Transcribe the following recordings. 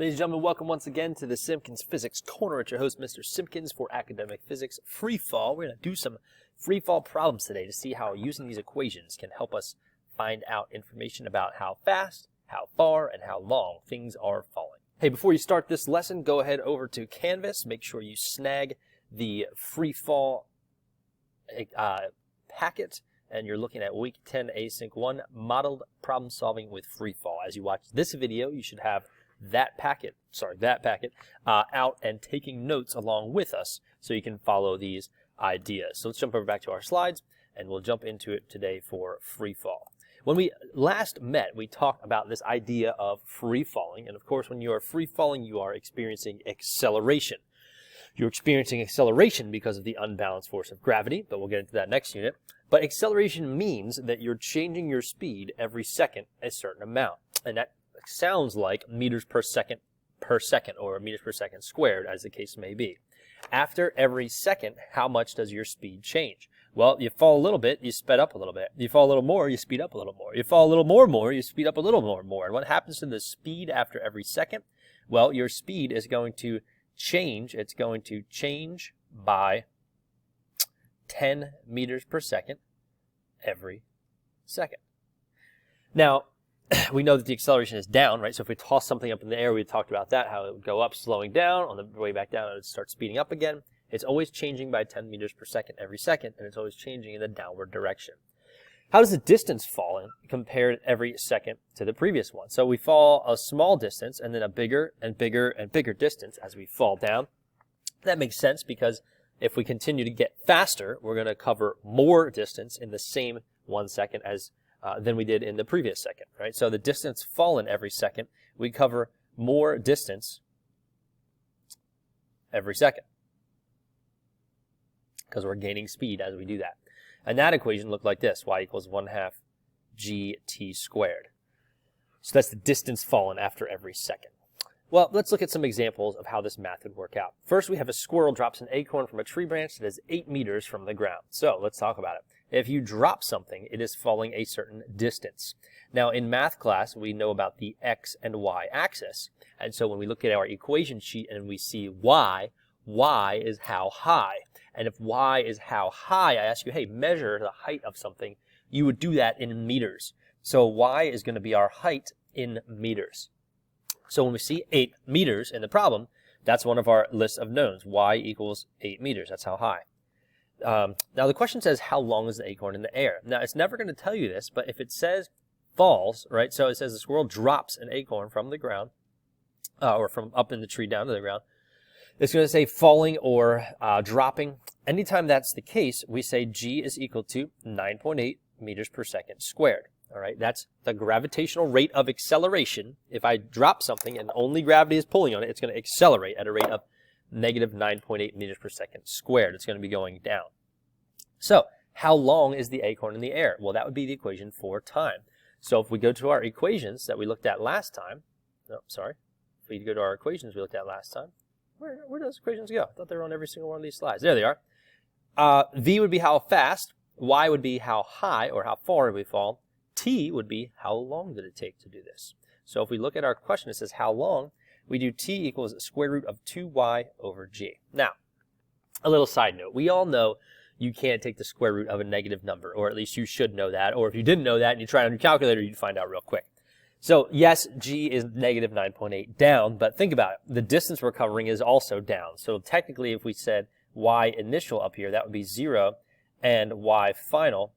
Ladies and gentlemen, welcome once again to the Simpkins Physics Corner. It's your host, Mr. Simpkins, for Academic Physics Free Fall. We're going to do some free fall problems today to see how using these equations can help us find out information about how fast, how far, and how long things are falling. Hey, before you start this lesson, go ahead over to Canvas. Make sure you snag the free fall packet, and you're looking at Week 10 Async 1, Modeled Problem Solving with Free Fall. As you watch this video, you should have that packet out and taking notes along with us so you can follow these ideas. So let's jump over back to our slides and we'll jump into it today for free fall. When we last met, we talked about this idea of free falling, and of course when you are free falling, you are experiencing acceleration. You're experiencing acceleration because of the unbalanced force of gravity, but we'll get into that next unit. But acceleration means that you're changing your speed every second a certain amount, and that sounds like meters per second or meters per second squared, as the case may be. After every second, how much does your speed change? Well, you fall a little bit, you sped up a little bit. You fall a little more, you speed up a little more. You fall a little more, you speed up a little more. And what happens to the speed after every second? Well, your speed is going to change. It's going to change by 10 meters per second every second. Now, we know that the acceleration is down, right? So if we toss something up in the air, we talked about that, how it would go up, slowing down. On the way back down, it would start speeding up again. It's always changing by 10 meters per second every second, and it's always changing in the downward direction. How does the distance fall compared every second to the previous one? So we fall a small distance and then a bigger and bigger and bigger distance as we fall down. That makes sense because if we continue to get faster, we're going to cover more distance in the same 1 second as than we did in the previous second, right? So the distance fallen every second, we cover more distance every second because we're gaining speed as we do that. And that equation looked like this: y equals 1/2 gt squared. So that's the distance fallen after every second. Well, let's look at some examples of how this math would work out. First, we have a squirrel drops an acorn from a tree branch that is 8 meters from the ground. So let's talk about it. If you drop something, it is falling a certain distance. Now, in math class, we know about the x and y axis. And so when we look at our equation sheet and we see y is how high. And if y is how high, I ask you, hey, measure the height of something. You would do that in meters. So y is going to be our height in meters. So when we see 8 meters in the problem, that's one of our lists of knowns. Y equals 8 meters. That's how high. Now the question says, how long is the acorn in the air? Now it's never going to tell you this, but if it says falls, right? So it says the squirrel drops an acorn from the ground, or from up in the tree down to the ground. It's going to say falling or dropping. Anytime that's the case, we say g is equal to 9.8 meters per second squared. All right, that's the gravitational rate of acceleration. If I drop something and only gravity is pulling on it, it's going to accelerate at a rate of negative 9.8 meters per second squared. It's going to be going down. So how long is the acorn in the air? Well, that would be the equation for time. So if we go to our equations that we looked at last time, if we go to our equations we looked at last time, where do those equations go? I thought they were on every single one of these slides. There they are. V would be how fast, y would be how high or how far we fall, t would be how long did it take to do this. So if we look at our question, it says how long, we do t equals square root of 2y over g. Now, a little side note. We all know you can't take the square root of a negative number, or at least you should know that. Or if you didn't know that and you try it on your calculator, you'd find out real quick. So yes, g is negative 9.8 down, but think about it. The distance we're covering is also down. So technically, if we said y initial up here, that would be 0, and y final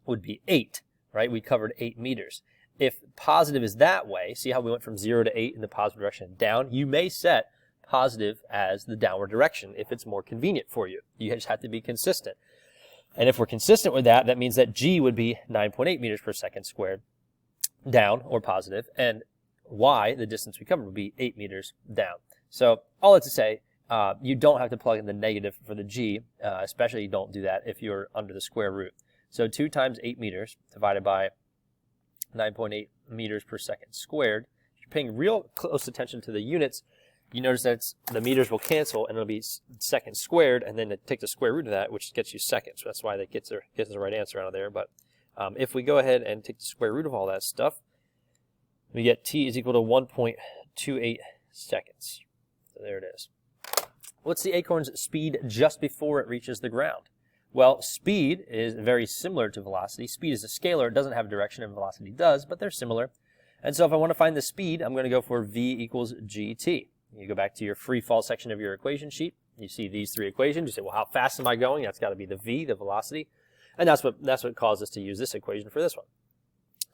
would be 8, right? We covered 8 meters. If positive is that way, see how we went from 0 to 8 in the positive direction down? You may set positive as the downward direction if it's more convenient for you. You just have to be consistent. And if we're consistent with that, that means that g would be 9.8 meters per second squared down or positive, and y, the distance we covered, would be 8 meters down. So all that to say, you don't have to plug in the negative for the g, especially you don't do that if you're under the square root. So 2 times 8 meters divided by 9.8 meters per second squared. If you're paying real close attention to the units, you notice that the meters will cancel and it'll be seconds squared, and then it takes the square root of that, which gets you seconds. So that's why that gets the right answer out of there. But if we go ahead and take the square root of all that stuff, we get t is equal to 1.28 seconds. So there it is. What's the acorn's speed just before it reaches the ground? Well, speed is very similar to velocity. Speed is a scalar. It doesn't have direction, and velocity does, but they're similar. And so if I want to find the speed, I'm going to go for v equals gt. You go back to your free fall section of your equation sheet. You see these three equations. You say, well, how fast am I going? That's got to be the v, the velocity. And that's what caused us to use this equation for this one.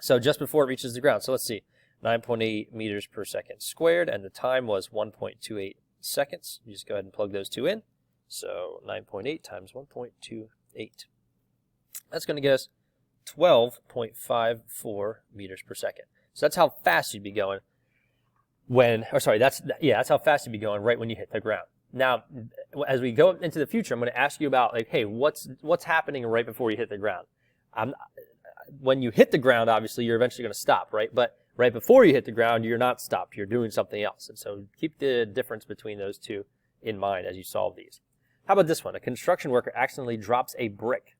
So just before it reaches the ground. So let's see. 9.8 meters per second squared, and the time was 1.28 seconds. You just go ahead and plug those two in. So 9.8 times 1.28. That's going to get us 12.54 meters per second. So that's how fast you'd be going that's how fast you'd be going right when you hit the ground. Now, as we go into the future, I'm going to ask you about, like, hey, what's happening right before you hit the ground? When you hit the ground, obviously, you're eventually going to stop, right? But right before you hit the ground, you're not stopped. You're doing something else. And so keep the difference between those two in mind as you solve these. How about this one? A construction worker accidentally drops a brick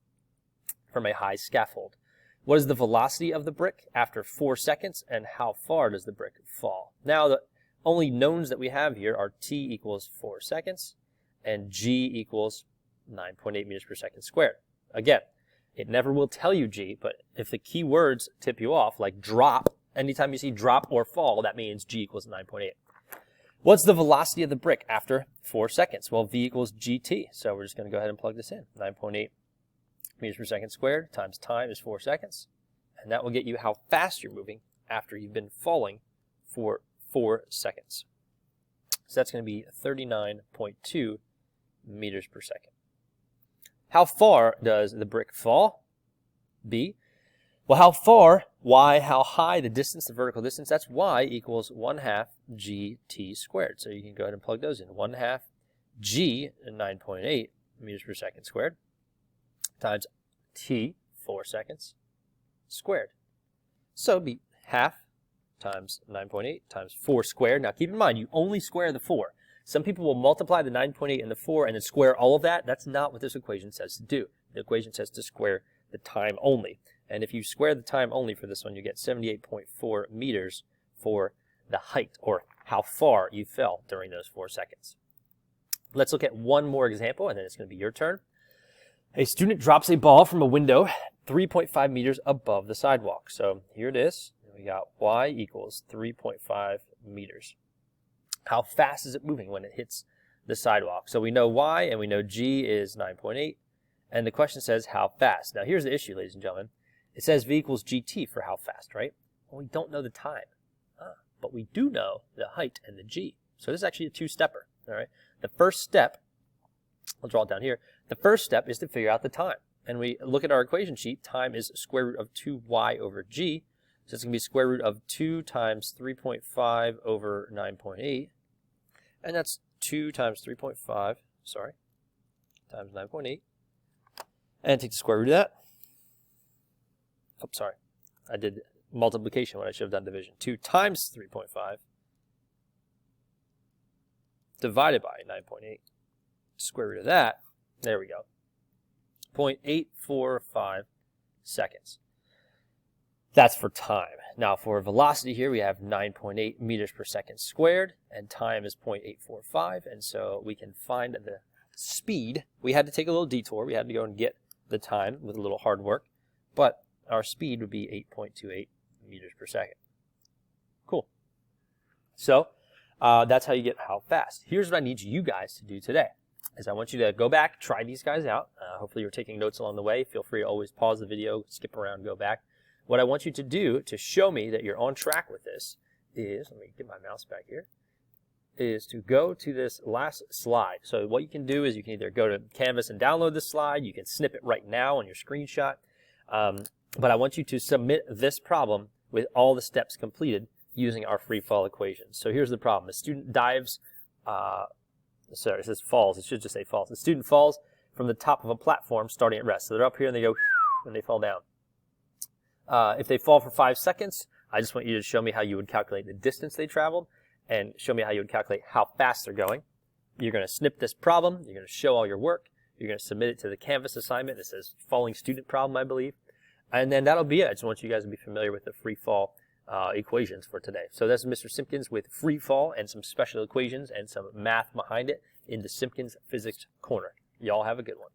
from a high scaffold. What is the velocity of the brick after 4 seconds, and how far does the brick fall? Now, the only knowns that we have here are t equals 4 seconds and g equals 9.8 meters per second squared. Again, it never will tell you g, but if the key words tip you off, like drop, anytime you see drop or fall, that means g equals 9.8. What's the velocity of the brick after 4 seconds? Well, v equals gt, so we're just going to go ahead and plug this in. 9.8 meters per second squared times time is 4 seconds. And that will get you how fast you're moving after you've been falling for 4 seconds. So that's going to be 39.2 meters per second. How far does the brick fall? B. Well, how far, y, how high, the distance, the vertical distance, that's y equals 1/2 gt squared. So you can go ahead and plug those in. 1/2 g, 9.8 meters per second squared, times t, 4 seconds, squared. So it'd be half times 9.8 times 4 squared. Now keep in mind, you only square the 4. Some people will multiply the 9.8 and the 4 and then square all of that. That's not what this equation says to do. The equation says to square the time only. And if you square the time only for this one, you get 78.4 meters for the height, or how far you fell during those 4 seconds. Let's look at one more example, and then it's going to be your turn. A student drops a ball from a window 3.5 meters above the sidewalk. So here it is. We got y equals 3.5 meters. How fast is it moving when it hits the sidewalk? So we know y and we know g is 9.8. And the question says how fast. Now here's the issue, ladies and gentlemen. It says v equals gt for how fast, right? Well, we don't know the time. But we do know the height and the g. So this is actually a two-stepper. All right. The first step, I'll draw it down here. The first step is to figure out the time. And we look at our equation sheet. Time is square root of 2y over g. So it's going to be square root of 2 times 3.5 over 9.8. And that's 2 times 3.5, times 9.8. And take the square root of that. Oh, sorry. I did multiplication when I should have done division. 2 times 3.5 divided by 9.8. Square root of that. There we go. 0.845 seconds. That's for time. Now for velocity here, we have 9.8 meters per second squared, and time is 0.845, and so we can find the speed. We had to take a little detour. We had to go and get the time with a little hard work, but our speed would be 8.28 meters per second. Cool. So that's how you get how fast. Here's what I need you guys to do today. Is I want you to go back, try these guys out. Hopefully you're taking notes along the way. Feel free to always pause the video, skip around, go back. What I want you to do to show me that you're on track with this is, let me get my mouse back here, is to go to this last slide. So what you can do is you can either go to Canvas and download the slide. You can snip it right now on your screenshot. But I want you to submit this problem with all the steps completed using our free fall equations. So here's the problem. A student dives, sorry, it says falls. It should just say falls. The student falls from the top of a platform starting at rest. So they're up here and they go and they fall down. If they fall for 5 seconds, I just want you to show me how you would calculate the distance they traveled and show me how you would calculate how fast they're going. You're going to snip this problem. You're going to show all your work. You're going to submit it to the Canvas assignment. It says falling student problem, I believe. And then that'll be it. I just want you guys to be familiar with the free fall equations for today. So that's Mr. Simpkins with free fall and some special equations and some math behind it in the Simpkins Physics Corner. Y'all have a good one.